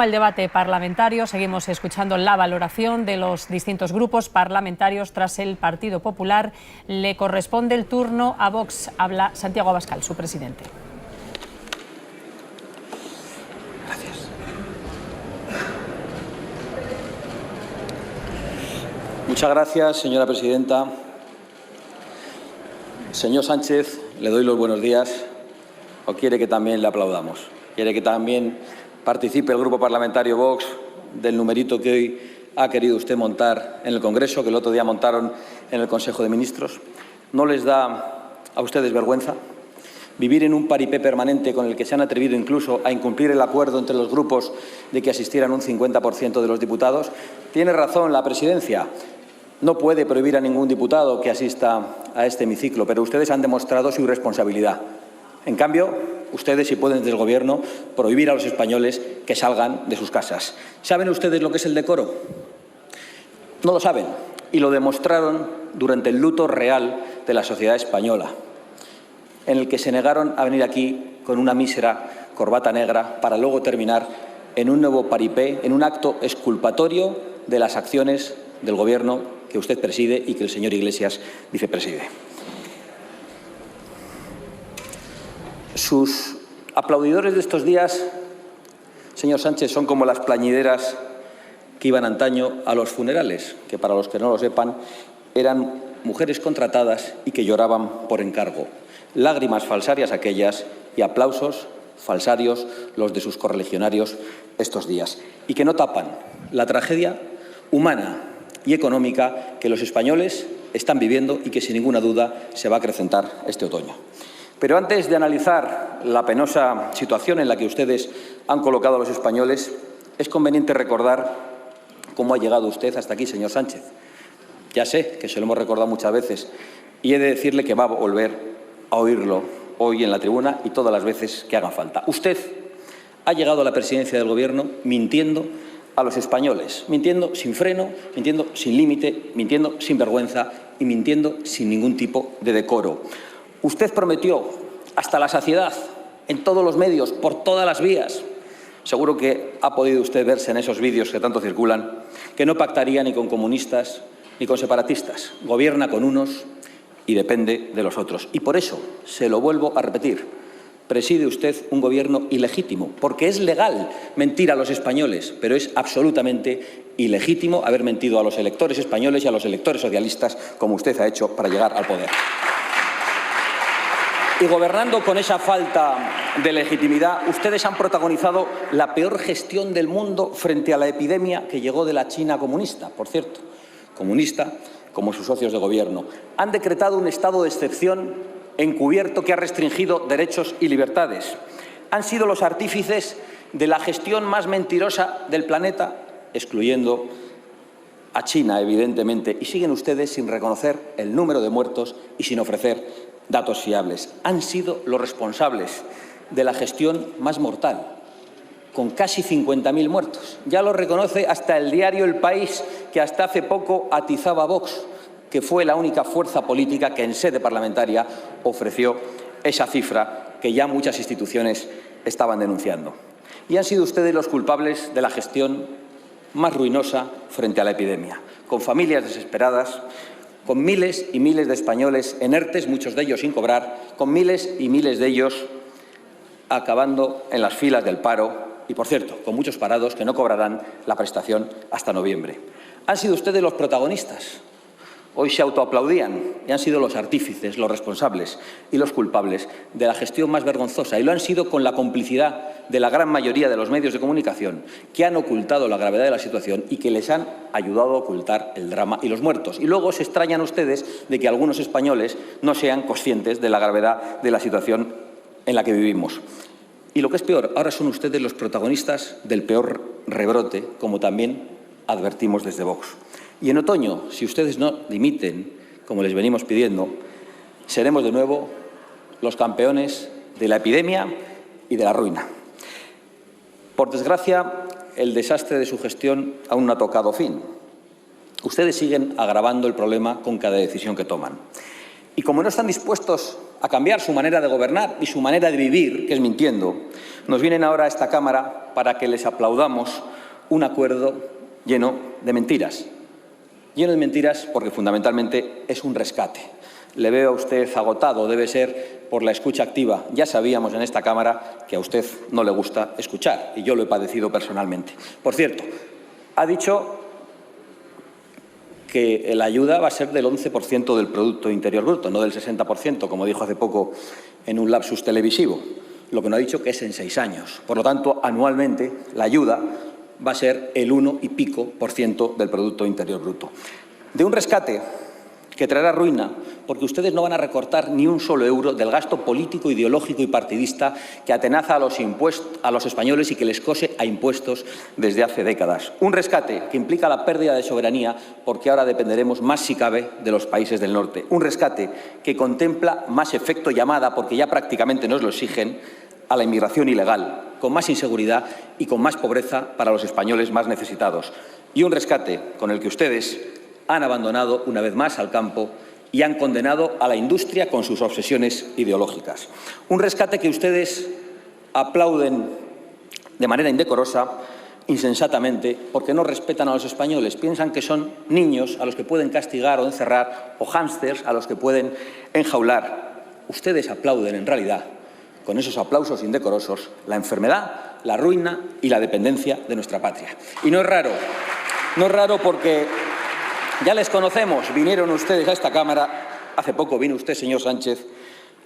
Al debate parlamentario, seguimos escuchando la valoración de los distintos grupos parlamentarios. Tras el Partido Popular, le corresponde el turno a Vox. Habla Santiago Abascal, su presidente. Gracias. Muchas gracias, señora presidenta. Señor Sánchez, le doy los buenos días. ¿O quiere que también le aplaudamos? ¿Quiere que también participe el Grupo Parlamentario Vox del numerito que hoy ha querido usted montar en el Congreso, que el otro día montaron en el Consejo de Ministros? ¿No les da a ustedes vergüenza vivir en un paripé permanente con el que se han atrevido incluso a incumplir el acuerdo entre los grupos de que asistieran un 50% de los diputados? Tiene razón la presidencia. No puede prohibir a ningún diputado que asista a este hemiciclo, pero ustedes han demostrado su irresponsabilidad. En cambio, ustedes, si pueden desde el Gobierno, prohibir a los españoles que salgan de sus casas. ¿Saben ustedes lo que es el decoro? No lo saben, y lo demostraron durante el luto real de la sociedad española, en el que se negaron a venir aquí con una mísera corbata negra para luego terminar en un nuevo paripé, en un acto exculpatorio de las acciones del Gobierno que usted preside y que el señor Iglesias vicepreside. Sus aplaudidores de estos días, señor Sánchez, son como las plañideras que iban antaño a los funerales, que para los que no lo sepan, eran mujeres contratadas y que lloraban por encargo. Lágrimas falsarias aquellas y aplausos falsarios los de sus correligionarios estos días, y que no tapan la tragedia humana y económica que los españoles están viviendo y que sin ninguna duda se va a acrecentar este otoño. Pero antes de analizar la penosa situación en la que ustedes han colocado a los españoles, es conveniente recordar cómo ha llegado usted hasta aquí, señor Sánchez. Ya sé que se lo hemos recordado muchas veces y he de decirle que va a volver a oírlo hoy en la tribuna y todas las veces que haga falta. Usted ha llegado a la presidencia del Gobierno mintiendo a los españoles, mintiendo sin freno, mintiendo sin límite, mintiendo sin vergüenza y mintiendo sin ningún tipo de decoro. Usted prometió hasta la saciedad, en todos los medios, por todas las vías, seguro que ha podido usted verse en esos vídeos que tanto circulan, que no pactaría ni con comunistas ni con separatistas. Gobierna con unos y depende de los otros. Y por eso, se lo vuelvo a repetir, preside usted un gobierno ilegítimo, porque es legal mentir a los españoles, pero es absolutamente ilegítimo haber mentido a los electores españoles y a los electores socialistas, como usted ha hecho para llegar al poder. Y gobernando con esa falta de legitimidad, ustedes han protagonizado la peor gestión del mundo frente a la epidemia que llegó de la China comunista, por cierto, comunista como sus socios de gobierno. Han decretado un estado de excepción encubierto que ha restringido derechos y libertades. Han sido los artífices de la gestión más mentirosa del planeta, excluyendo a China, evidentemente, y siguen ustedes sin reconocer el número de muertos y sin ofrecer datos fiables. Han sido los responsables de la gestión más mortal, con casi 50.000 muertos. Ya lo reconoce hasta el diario El País, que hasta hace poco atizaba a Vox, que fue la única fuerza política que en sede parlamentaria ofreció esa cifra que ya muchas instituciones estaban denunciando. Y han sido ustedes los culpables de la gestión más ruinosa frente a la epidemia, con familias desesperadas, con miles y miles de españoles en ERTES, muchos de ellos sin cobrar, con miles y miles de ellos acabando en las filas del paro y, por cierto, con muchos parados que no cobrarán la prestación hasta noviembre. Han sido ustedes los protagonistas. Hoy se autoaplaudían y han sido los artífices, los responsables y los culpables de la gestión más vergonzosa, y lo han sido con la complicidad de la gran mayoría de los medios de comunicación que han ocultado la gravedad de la situación y que les han ayudado a ocultar el drama y los muertos. Y luego se extrañan ustedes de que algunos españoles no sean conscientes de la gravedad de la situación en la que vivimos. Y lo que es peor, ahora son ustedes los protagonistas del peor rebrote, como también advertimos desde Vox. Y en otoño, si ustedes no dimiten, como les venimos pidiendo, seremos de nuevo los campeones de la epidemia y de la ruina. Por desgracia, el desastre de su gestión aún no ha tocado fin. Ustedes siguen agravando el problema con cada decisión que toman. Y como no están dispuestos a cambiar su manera de gobernar y su manera de vivir, que es mintiendo, nos vienen ahora a esta Cámara para que les aplaudamos un acuerdo lleno de mentiras. Lleno de mentiras porque fundamentalmente es un rescate. Le veo a usted agotado, debe ser por la escucha activa. Ya sabíamos en esta Cámara que a usted no le gusta escuchar y yo lo he padecido personalmente. Por cierto, ha dicho que la ayuda va a ser del 11% del Producto Interior Bruto, no del 60%, como dijo hace poco en un lapsus televisivo. Lo que no ha dicho que es en 6 años. Por lo tanto, anualmente la ayuda va a ser el 1 y pico % del Producto Interior Bruto. De un rescate que traerá ruina, porque ustedes no van a recortar ni un solo euro del gasto político, ideológico y partidista que atenaza a los españoles y que les cose a impuestos desde hace décadas. Un rescate que implica la pérdida de soberanía, porque ahora dependeremos más, si cabe, de los países del norte. Un rescate que contempla más efecto llamada, porque ya prácticamente nos lo exigen, a la inmigración ilegal, con más inseguridad y con más pobreza para los españoles más necesitados. Y un rescate con el que ustedes han abandonado una vez más al campo y han condenado a la industria con sus obsesiones ideológicas. Un rescate que ustedes aplauden de manera indecorosa, insensatamente, porque no respetan a los españoles. Piensan que son niños a los que pueden castigar o encerrar, o hámsters a los que pueden enjaular. Ustedes aplauden, en realidad, con esos aplausos indecorosos, la enfermedad, la ruina y la dependencia de nuestra patria. Y no es raro porque ya les conocemos, vinieron ustedes a esta Cámara, hace poco vino usted, señor Sánchez,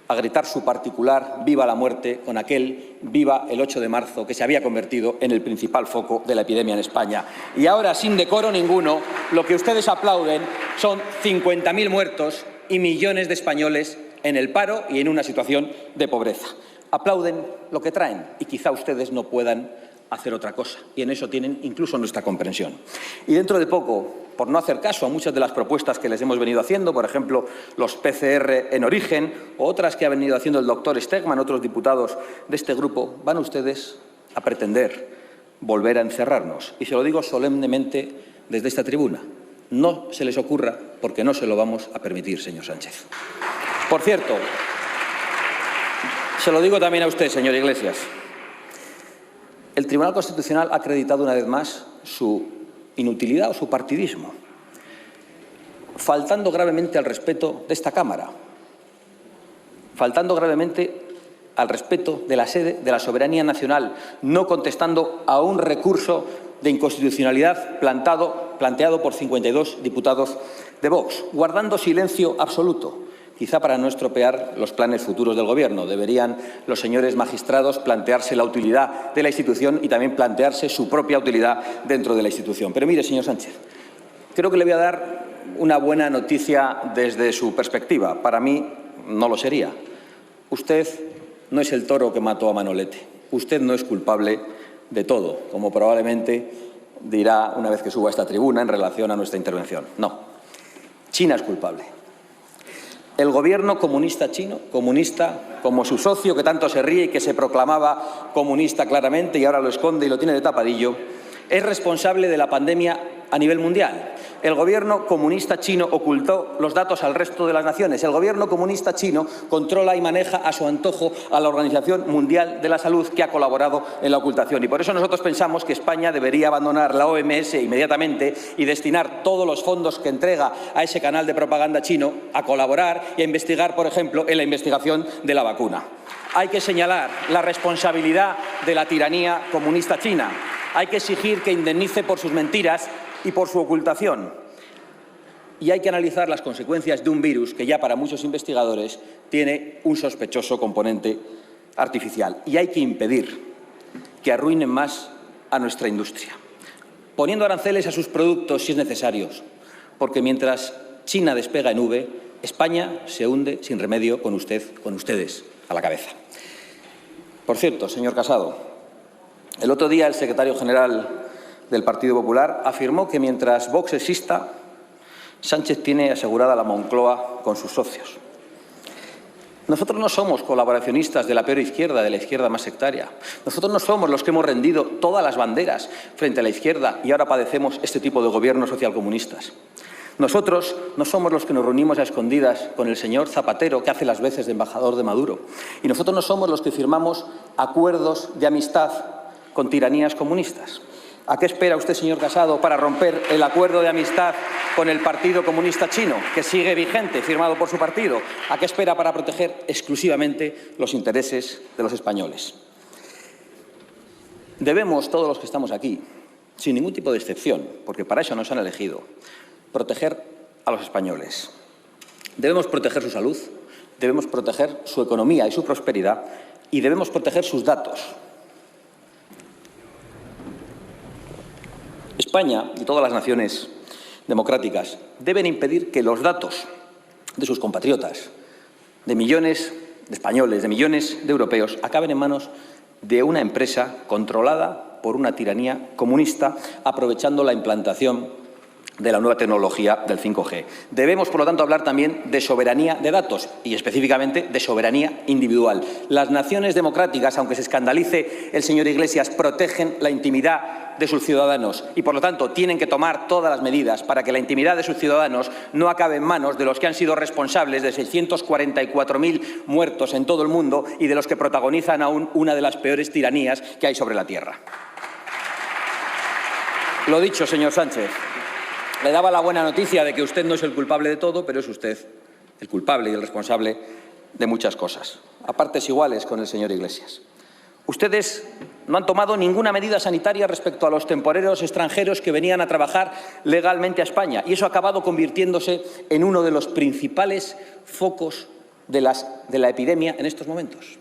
a gritar su particular «Viva la muerte» con aquel «Viva el 8 de marzo» que se había convertido en el principal foco de la epidemia en España. Y ahora, sin decoro ninguno, lo que ustedes aplauden son 50.000 muertos y millones de españoles en el paro y en una situación de pobreza. Aplauden lo que traen y quizá ustedes no puedan hacer otra cosa, y en eso tienen incluso nuestra comprensión. Y dentro de poco, por no hacer caso a muchas de las propuestas que les hemos venido haciendo, por ejemplo, los PCR en origen, o otras que ha venido haciendo el doctor Stegman, otros diputados de este grupo, van ustedes a pretender volver a encerrarnos. Y se lo digo solemnemente desde esta tribuna. No se les ocurra, porque no se lo vamos a permitir, señor Sánchez. Por cierto, se lo digo también a usted, señor Iglesias. El Tribunal Constitucional ha acreditado una vez más su inutilidad o su partidismo, faltando gravemente al respeto de esta Cámara, faltando gravemente al respeto de la sede de la soberanía nacional, no contestando a un recurso de inconstitucionalidad planteado por 52 diputados de Vox, guardando silencio absoluto. Quizá para no estropear los planes futuros del Gobierno. Deberían los señores magistrados plantearse la utilidad de la institución y también plantearse su propia utilidad dentro de la institución. Pero mire, señor Sánchez, creo que le voy a dar una buena noticia desde su perspectiva. Para mí no lo sería. Usted no es el toro que mató a Manolete. Usted no es culpable de todo, como probablemente dirá una vez que suba a esta tribuna en relación a nuestra intervención. No. China es culpable. El gobierno comunista chino, comunista como su socio que tanto se ríe y que se proclamaba comunista claramente y ahora lo esconde y lo tiene de tapadillo, es responsable de la pandemia a nivel mundial. El gobierno comunista chino ocultó los datos al resto de las naciones. El gobierno comunista chino controla y maneja a su antojo a la Organización Mundial de la Salud, que ha colaborado en la ocultación. Y por eso nosotros pensamos que España debería abandonar la OMS inmediatamente y destinar todos los fondos que entrega a ese canal de propaganda chino a colaborar y a investigar, por ejemplo, en la investigación de la vacuna. Hay que señalar la responsabilidad de la tiranía comunista china. Hay que exigir que indemnice por sus mentiras y por su ocultación. Y hay que analizar las consecuencias de un virus que ya para muchos investigadores tiene un sospechoso componente artificial. Y hay que impedir que arruinen más a nuestra industria, poniendo aranceles a sus productos si es necesario, porque mientras China despega en V, España se hunde sin remedio con ustedes a la cabeza. Por cierto, señor Casado, el otro día el secretario general del Partido Popular afirmó que mientras Vox exista, Sánchez tiene asegurada la Moncloa con sus socios. Nosotros no somos colaboracionistas de la peor izquierda, de la izquierda más sectaria. Nosotros no somos los que hemos rendido todas las banderas frente a la izquierda y ahora padecemos este tipo de gobiernos socialcomunistas. Nosotros no somos los que nos reunimos a escondidas con el señor Zapatero, que hace las veces de embajador de Maduro. Y nosotros no somos los que firmamos acuerdos de amistad con tiranías comunistas. ¿A qué espera usted, señor Casado, para romper el acuerdo de amistad con el Partido Comunista Chino, que sigue vigente, firmado por su partido? ¿A qué espera para proteger exclusivamente los intereses de los españoles? Debemos, todos los que estamos aquí, sin ningún tipo de excepción, porque para eso nos han elegido, proteger a los españoles. Debemos proteger su salud, debemos proteger su economía y su prosperidad, y debemos proteger sus datos. España y todas las naciones democráticas deben impedir que los datos de sus compatriotas, de millones de españoles, de millones de europeos, acaben en manos de una empresa controlada por una tiranía comunista, aprovechando la implantación de la nueva tecnología del 5G. Debemos, por lo tanto, hablar también de soberanía de datos y, específicamente, de soberanía individual. Las naciones democráticas, aunque se escandalice el señor Iglesias, protegen la intimidad de sus ciudadanos y, por lo tanto, tienen que tomar todas las medidas para que la intimidad de sus ciudadanos no acabe en manos de los que han sido responsables de 644.000 muertos en todo el mundo y de los que protagonizan aún una de las peores tiranías que hay sobre la tierra. Lo dicho, señor Sánchez. Le daba la buena noticia de que usted no es el culpable de todo, pero es usted el culpable y el responsable de muchas cosas, a partes iguales con el señor Iglesias. Ustedes no han tomado ninguna medida sanitaria respecto a los temporeros extranjeros que venían a trabajar legalmente a España, y eso ha acabado convirtiéndose en uno de los principales focos de la epidemia en estos momentos.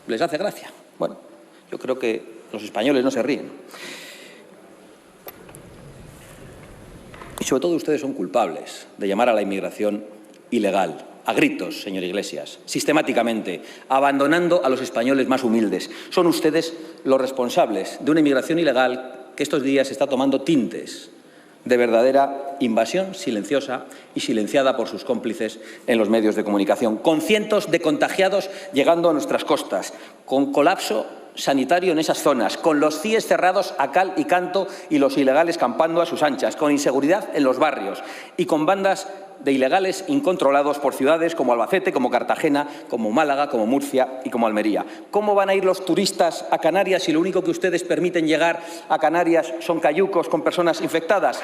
¿Les hace gracia? Bueno, yo creo que los españoles no se ríen. Y sobre todo ustedes son culpables de llamar a la inmigración ilegal, a gritos, señor Iglesias, sistemáticamente, abandonando a los españoles más humildes. Son ustedes los responsables de una inmigración ilegal que estos días está tomando tintes de verdadera invasión silenciosa y silenciada por sus cómplices en los medios de comunicación, con cientos de contagiados llegando a nuestras costas, con colapso sanitario en esas zonas, con los CIEs cerrados a cal y canto y los ilegales campando a sus anchas, con inseguridad en los barrios y con bandas de ilegales incontrolados por ciudades como Albacete, como Cartagena, como Málaga, como Murcia y como Almería. ¿Cómo van a ir los turistas a Canarias si lo único que ustedes permiten llegar a Canarias son cayucos con personas infectadas?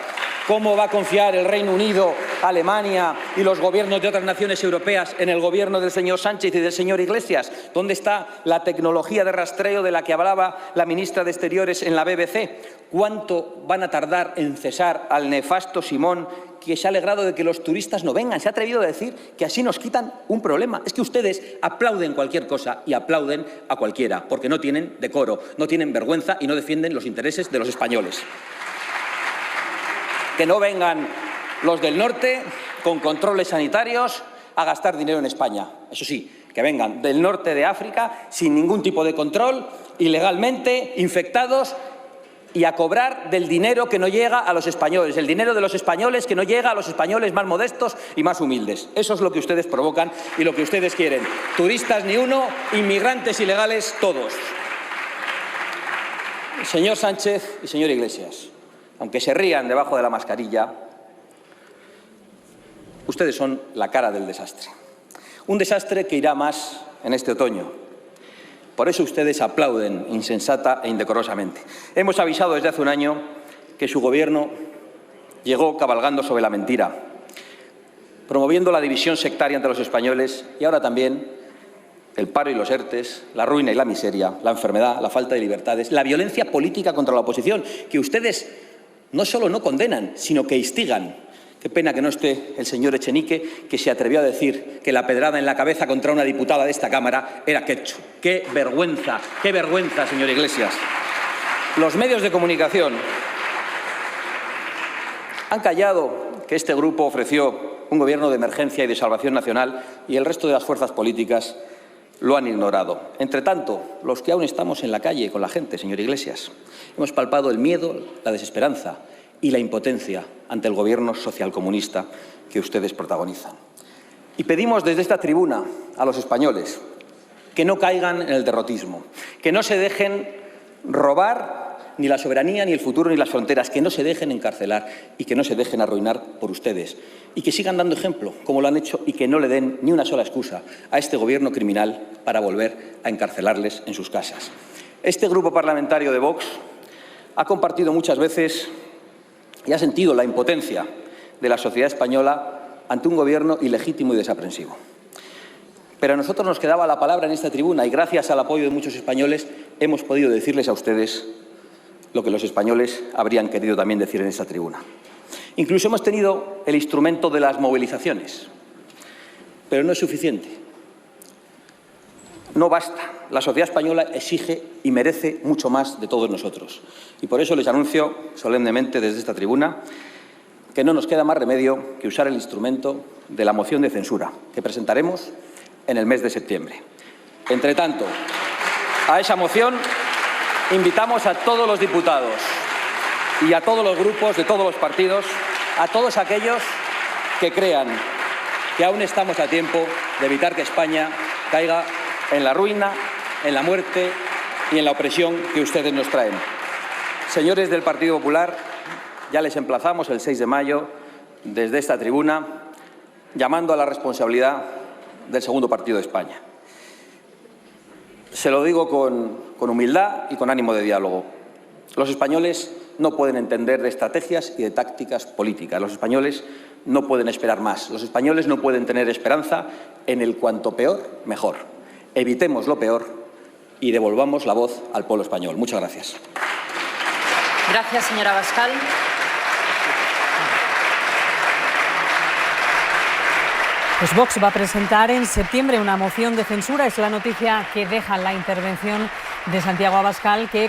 ¿Cómo va a confiar el Reino Unido, Alemania y los gobiernos de otras naciones europeas en el gobierno del señor Sánchez y del señor Iglesias? ¿Dónde está la tecnología de rastreo de la que hablaba la ministra de Exteriores en la BBC? ¿Cuánto van a tardar en cesar al nefasto Simón, que se ha alegrado de que los turistas no vengan? Se ha atrevido a decir que así nos quitan un problema. Es que ustedes aplauden cualquier cosa y aplauden a cualquiera, porque no tienen decoro, no tienen vergüenza y no defienden los intereses de los españoles. Que no vengan los del norte con controles sanitarios a gastar dinero en España. Eso sí, que vengan del norte de África sin ningún tipo de control, ilegalmente, infectados, y a cobrar del dinero que no llega a los españoles, el dinero de los españoles que no llega a los españoles más modestos y más humildes. Eso es lo que ustedes provocan y lo que ustedes quieren. Turistas ni uno, inmigrantes ilegales todos. Señor Sánchez y señor Iglesias, aunque se rían debajo de la mascarilla, ustedes son la cara del desastre. Un desastre que irá más en este otoño. Por eso ustedes aplauden insensata e indecorosamente. Hemos avisado desde hace un año que su gobierno llegó cabalgando sobre la mentira, promoviendo la división sectaria entre los españoles y ahora también el paro y los ERTEs, la ruina y la miseria, la enfermedad, la falta de libertades, la violencia política contra la oposición, que ustedes no solo no condenan, sino que instigan. Qué pena que no esté el señor Echenique, que se atrevió a decir que la pedrada en la cabeza contra una diputada de esta Cámara era ketchup. ¡Qué vergüenza, señor Iglesias! Los medios de comunicación han callado que este grupo ofreció un gobierno de emergencia y de salvación nacional y el resto de las fuerzas políticas lo han ignorado. Entre tanto, los que aún estamos en la calle con la gente, señor Iglesias, hemos palpado el miedo, la desesperanza y la impotencia ante el gobierno socialcomunista que ustedes protagonizan. Y pedimos desde esta tribuna a los españoles que no caigan en el derrotismo, que no se dejen robar ni la soberanía, ni el futuro, ni las fronteras. Que no se dejen encarcelar y que no se dejen arruinar por ustedes. Y que sigan dando ejemplo, como lo han hecho, y que no le den ni una sola excusa a este gobierno criminal para volver a encarcelarles en sus casas. Este grupo parlamentario de Vox ha compartido muchas veces y ha sentido la impotencia de la sociedad española ante un gobierno ilegítimo y desaprensivo. Pero a nosotros nos quedaba la palabra en esta tribuna y gracias al apoyo de muchos españoles hemos podido decirles a ustedes lo que los españoles habrían querido también decir en esta tribuna. Incluso hemos tenido el instrumento de las movilizaciones, pero no es suficiente. No basta. La sociedad española exige y merece mucho más de todos nosotros. Y por eso les anuncio solemnemente desde esta tribuna que no nos queda más remedio que usar el instrumento de la moción de censura que presentaremos en el mes de septiembre. Entre tanto, a esa moción invitamos a todos los diputados y a todos los grupos de todos los partidos, a todos aquellos que crean que aún estamos a tiempo de evitar que España caiga en la ruina, en la muerte y en la opresión que ustedes nos traen. Señores del Partido Popular, ya les emplazamos el 6 de mayo desde esta tribuna, llamando a la responsabilidad del segundo partido de España. Se lo digo con humildad y con ánimo de diálogo. Los españoles no pueden entender de estrategias y de tácticas políticas. Los españoles no pueden esperar más. Los españoles no pueden tener esperanza en el cuanto peor, mejor. Evitemos lo peor y devolvamos la voz al pueblo español. Muchas gracias. Gracias, señora Abascal. Pues Vox va a presentar en septiembre una moción de censura. Es la noticia que deja la intervención de Santiago Abascal, que